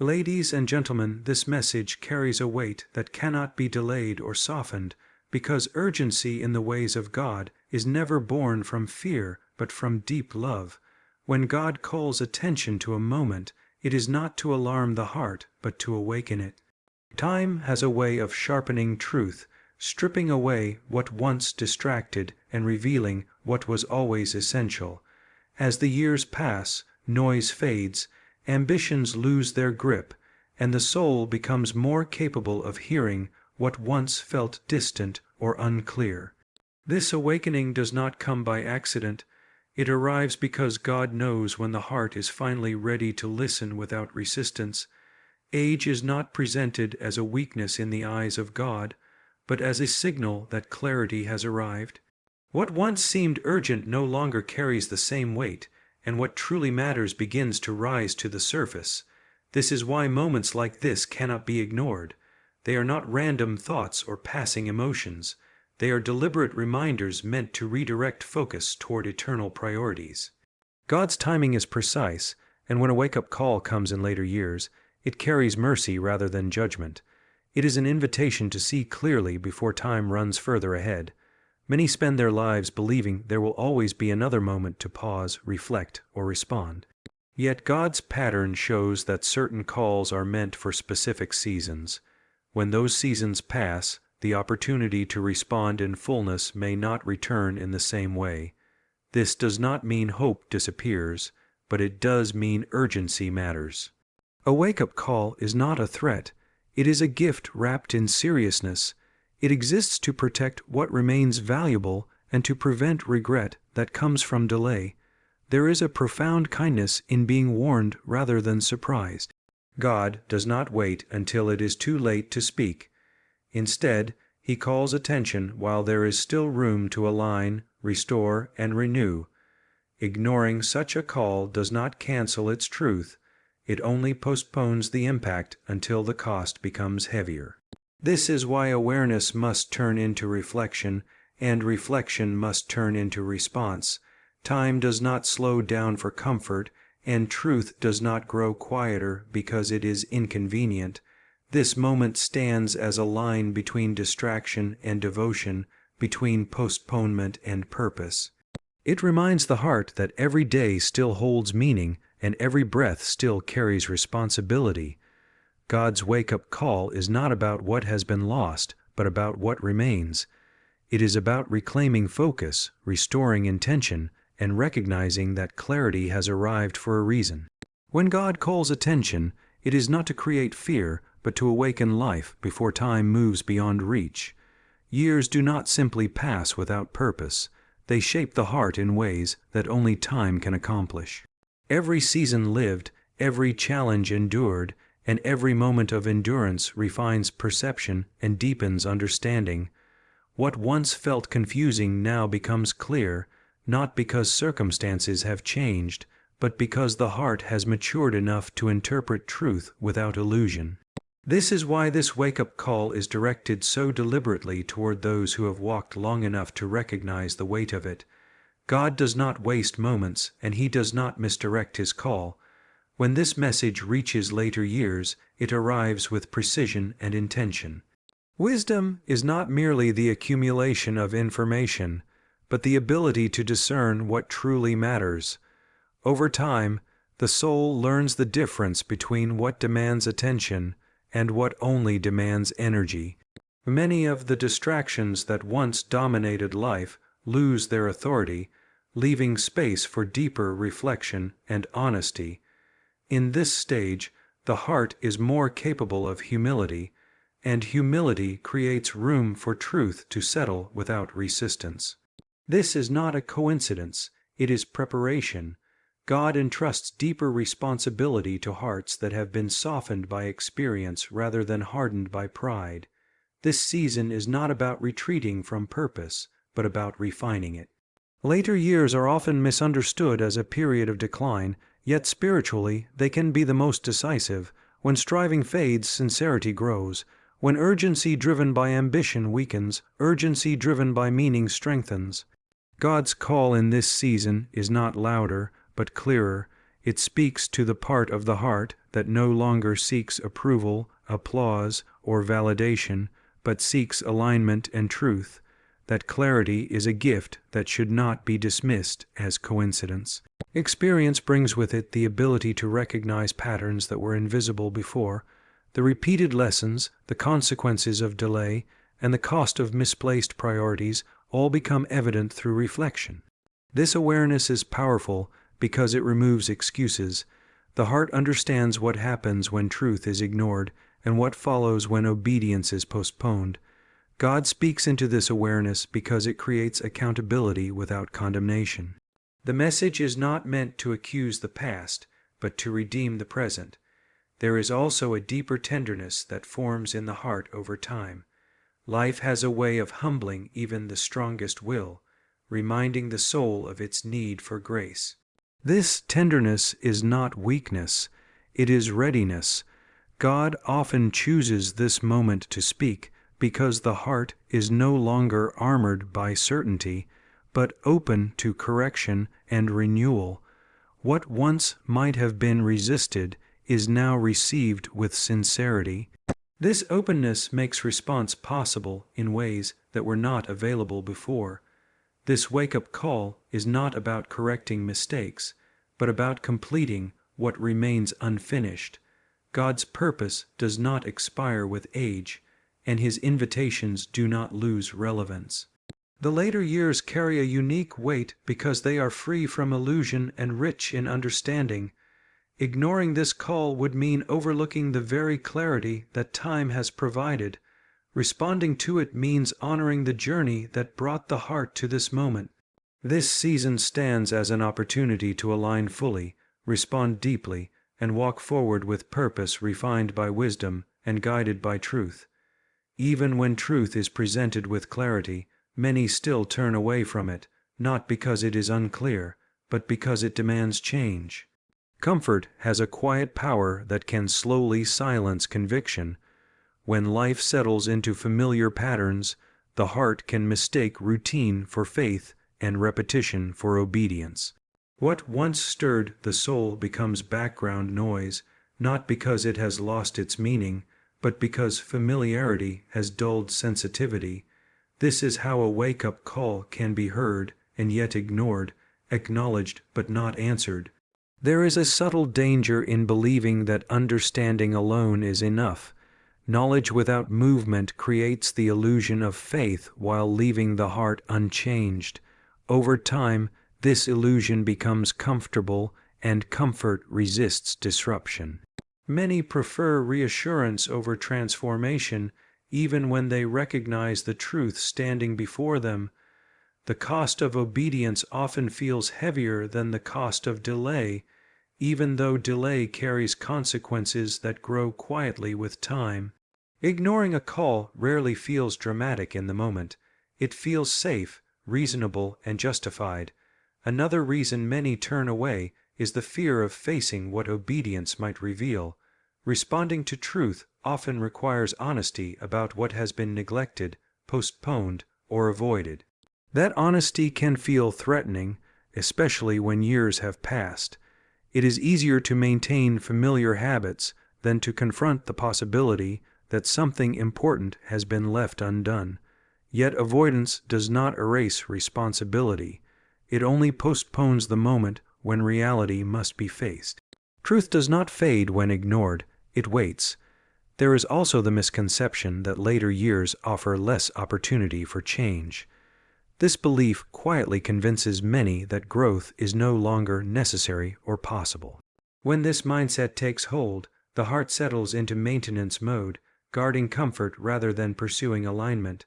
Ladies and gentlemen, this message carries a weight that cannot be delayed or softened, because urgency in the ways of God is never born from fear but from deep love. When God calls attention to a moment, it is not to alarm the heart but to awaken it. Time has a way of sharpening truth, stripping away what once distracted and revealing what was always essential. As the years pass, noise fades, ambitions lose their grip, and the soul becomes more capable of hearing what once felt distant or unclear. This awakening does not come by accident. It arrives because God knows when the heart is finally ready to listen without resistance. Age is not presented as a weakness in the eyes of God, but as a signal that clarity has arrived. What once seemed urgent no longer carries the same weight, and what truly matters begins to rise to the surface. This is why moments like this cannot be ignored. They are not random thoughts or passing emotions. They are deliberate reminders meant to redirect focus toward eternal priorities. God's timing is precise, and when a wake-up call comes in later years, it carries mercy rather than judgment. It is an invitation to see clearly before time runs further ahead. Many spend their lives believing there will always be another moment to pause, reflect, or respond. Yet God's pattern shows that certain calls are meant for specific seasons. When those seasons pass, the opportunity to respond in fullness may not return in the same way. This does not mean hope disappears, but it does mean urgency matters. A wake-up call is not a threat. It is a gift wrapped in seriousness. It exists to protect what remains valuable and to prevent regret that comes from delay. There is a profound kindness in being warned rather than surprised. God does not wait until it is too late to speak. Instead, He calls attention while there is still room to align, restore, and renew. Ignoring such a call does not cancel its truth. It only postpones the impact until the cost becomes heavier. This is why awareness must turn into reflection, and reflection must turn into response. Time does not slow down for comfort, and truth does not grow quieter because it is inconvenient. This moment stands as a line between distraction and devotion, between postponement and purpose. It reminds the heart that every day still holds meaning, and every breath still carries responsibility. God's wake-up call is not about what has been lost, but about what remains. It is about reclaiming focus, restoring intention, and recognizing that clarity has arrived for a reason. When God calls attention, it is not to create fear, but to awaken life before time moves beyond reach. Years do not simply pass without purpose. They shape the heart in ways that only time can accomplish. Every season lived, every challenge endured, and every moment of endurance refines perception and deepens understanding. What once felt confusing now becomes clear, not because circumstances have changed, but because the heart has matured enough to interpret truth without illusion. This is why this wake-up call is directed so deliberately toward those who have walked long enough to recognize the weight of it. God does not waste moments, and He does not misdirect His call. When this message reaches later years, it arrives with precision and intention. Wisdom is not merely the accumulation of information, but the ability to discern what truly matters. Over time, the soul learns the difference between what demands attention and what only demands energy. Many of the distractions that once dominated life lose their authority, leaving space for deeper reflection and honesty. In this stage, the heart is more capable of humility, and humility creates room for truth to settle without resistance. This is not a coincidence, it is preparation. God entrusts deeper responsibility to hearts that have been softened by experience rather than hardened by pride. This season is not about retreating from purpose, but about refining it. Later years are often misunderstood as a period of decline, yet spiritually they can be the most decisive. When striving fades, sincerity grows. When urgency driven by ambition weakens, urgency driven by meaning strengthens. God's call in this season is not louder, but clearer. It speaks to the part of the heart that no longer seeks approval, applause, or validation, but seeks alignment and truth. That clarity is a gift that should not be dismissed as coincidence. Experience brings with it the ability to recognize patterns that were invisible before. The repeated lessons, the consequences of delay, and the cost of misplaced priorities all become evident through reflection. This awareness is powerful because it removes excuses. The heart understands what happens when truth is ignored and what follows when obedience is postponed. God speaks into this awareness because it creates accountability without condemnation. The message is not meant to accuse the past, but to redeem the present. There is also a deeper tenderness that forms in the heart over time. Life has a way of humbling even the strongest will, reminding the soul of its need for grace. This tenderness is not weakness, it is readiness. God often chooses this moment to speak because the heart is no longer armored by certainty, but open to correction and renewal. What once might have been resisted is now received with sincerity. This openness makes response possible in ways that were not available before. This wake-up call is not about correcting mistakes, but about completing what remains unfinished. God's purpose does not expire with age, and His invitations do not lose relevance. The later years carry a unique weight because they are free from illusion and rich in understanding. Ignoring this call would mean overlooking the very clarity that time has provided. Responding to it means honoring the journey that brought the heart to this moment. This season stands as an opportunity to align fully, respond deeply, and walk forward with purpose refined by wisdom and guided by truth. Even when truth is presented with clarity, many still turn away from it, not because it is unclear, but because it demands change. Comfort has a quiet power that can slowly silence conviction. When life settles into familiar patterns, the heart can mistake routine for faith and repetition for obedience. What once stirred the soul becomes background noise, not because it has lost its meaning, but because familiarity has dulled sensitivity. This is how a wake-up call can be heard and yet ignored, acknowledged but not answered. There is a subtle danger in believing that understanding alone is enough. Knowledge without movement creates the illusion of faith while leaving the heart unchanged. Over time, this illusion becomes comfortable, and comfort resists disruption. Many prefer reassurance over transformation, even when they recognize the truth standing before them. The cost of obedience often feels heavier than the cost of delay, even though delay carries consequences that grow quietly with time. Ignoring a call rarely feels dramatic in the moment. It feels safe, reasonable, and justified. Another reason many turn away is the fear of facing what obedience might reveal. Responding to truth often requires honesty about what has been neglected, postponed, or avoided. That honesty can feel threatening, especially when years have passed. It is easier to maintain familiar habits than to confront the possibility that something important has been left undone. Yet avoidance does not erase responsibility. It only postpones the moment when reality must be faced. Truth does not fade when ignored, it waits. There is also the misconception that later years offer less opportunity for change. This belief quietly convinces many that growth is no longer necessary or possible. When this mindset takes hold, the heart settles into maintenance mode, guarding comfort rather than pursuing alignment.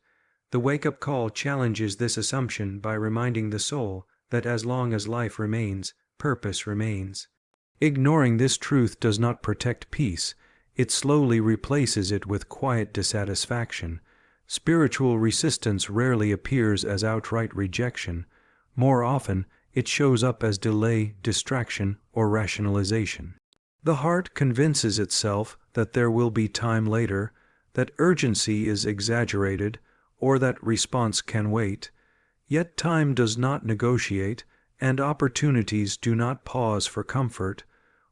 The wake-up call challenges this assumption by reminding the soul that as long as life remains, purpose remains. Ignoring this truth does not protect peace. It slowly replaces it with quiet dissatisfaction. Spiritual resistance rarely appears as outright rejection. More often, it shows up as delay, distraction, or rationalization. The heart convinces itself that there will be time later, that urgency is exaggerated, or that response can wait. Yet time does not negotiate, and opportunities do not pause for comfort.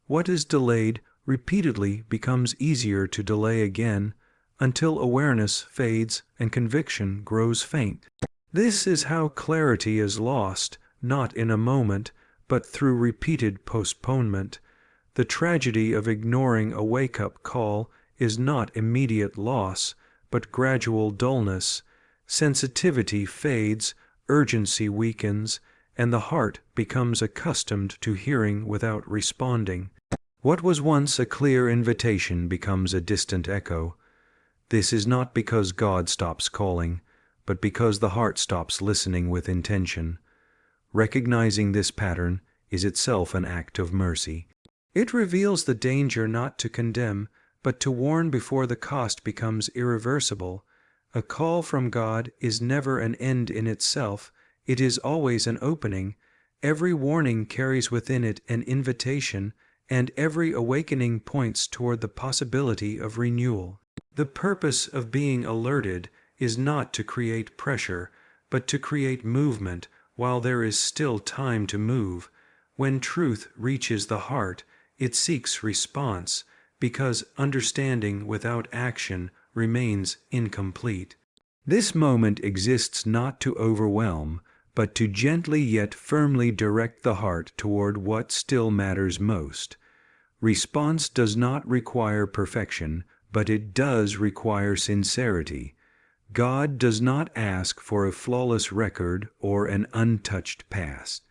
What is delayed repeatedly becomes easier to delay again, until awareness fades and conviction grows faint. This is how clarity is lost, not in a moment, but through repeated postponement. The tragedy of ignoring a wake-up call is not immediate loss, but gradual dullness. Sensitivity fades, urgency weakens, and the heart becomes accustomed to hearing without responding. What was once a clear invitation becomes a distant echo. This is not because God stops calling, but because the heart stops listening with intention. Recognizing this pattern is itself an act of mercy. It reveals the danger not to condemn, but to warn before the cost becomes irreversible. A call from God is never an end in itself, it is always an opening. Every warning carries within it an invitation, and every awakening points toward the possibility of renewal. The purpose of being alerted is not to create pressure, but to create movement while there is still time to move. When truth reaches the heart, it seeks response, because understanding without action remains incomplete. This moment exists not to overwhelm, but to gently yet firmly direct the heart toward what still matters most. Response does not require perfection, but it does require sincerity. God does not ask for a flawless record or an untouched past.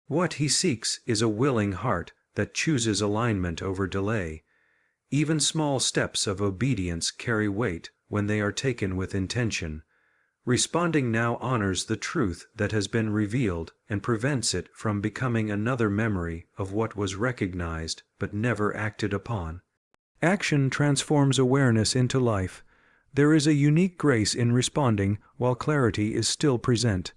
What He seeks is a willing heart that chooses alignment over delay. Even small steps of obedience carry weight when they are taken with intention. Responding now honors the truth that has been revealed and prevents it from becoming another memory of what was recognized but never acted upon. Action transforms awareness into life. There is a unique grace in responding while clarity is still present.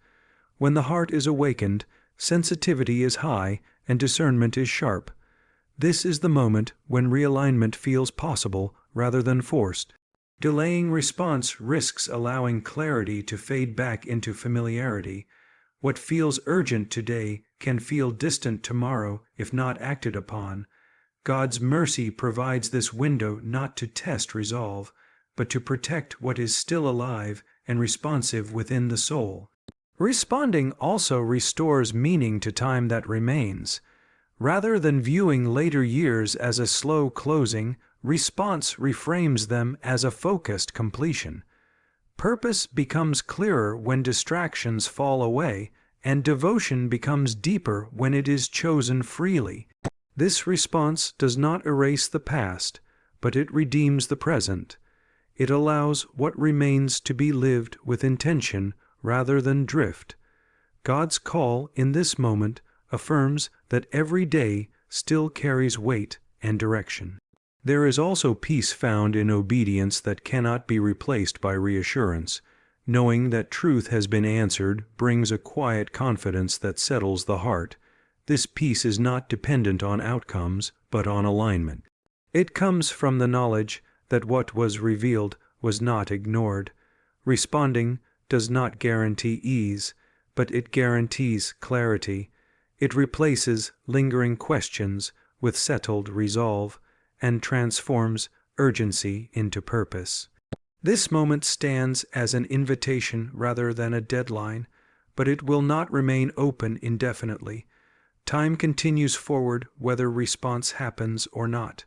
When the heart is awakened, sensitivity is high and discernment is sharp. This is the moment when realignment feels possible rather than forced. Delaying response risks allowing clarity to fade back into familiarity. What feels urgent today can feel distant tomorrow if not acted upon. God's mercy provides this window not to test resolve, but to protect what is still alive and responsive within the soul. Responding also restores meaning to time that remains. Rather than viewing later years as a slow closing, response reframes them as a focused completion. Purpose becomes clearer when distractions fall away, and devotion becomes deeper when it is chosen freely. This response does not erase the past, but it redeems the present. It allows what remains to be lived with intention rather than drift. God's call in this moment affirms that every day still carries weight and direction. There is also peace found in obedience that cannot be replaced by reassurance. Knowing that truth has been answered brings a quiet confidence that settles the heart. This peace is not dependent on outcomes, but on alignment. It comes from the knowledge that what was revealed was not ignored. Responding does not guarantee ease, but it guarantees clarity. It replaces lingering questions with settled resolve and transforms urgency into purpose. This moment stands as an invitation rather than a deadline, but it will not remain open indefinitely. Time continues forward whether response happens or not.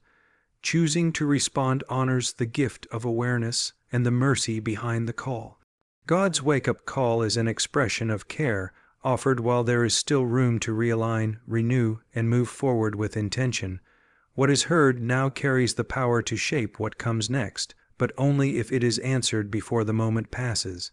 Choosing to respond honors the gift of awareness and the mercy behind the call. God's wake-up call is an expression of care offered while there is still room to realign, renew, and move forward with intention. What is heard now carries the power to shape what comes next, but only if it is answered before the moment passes.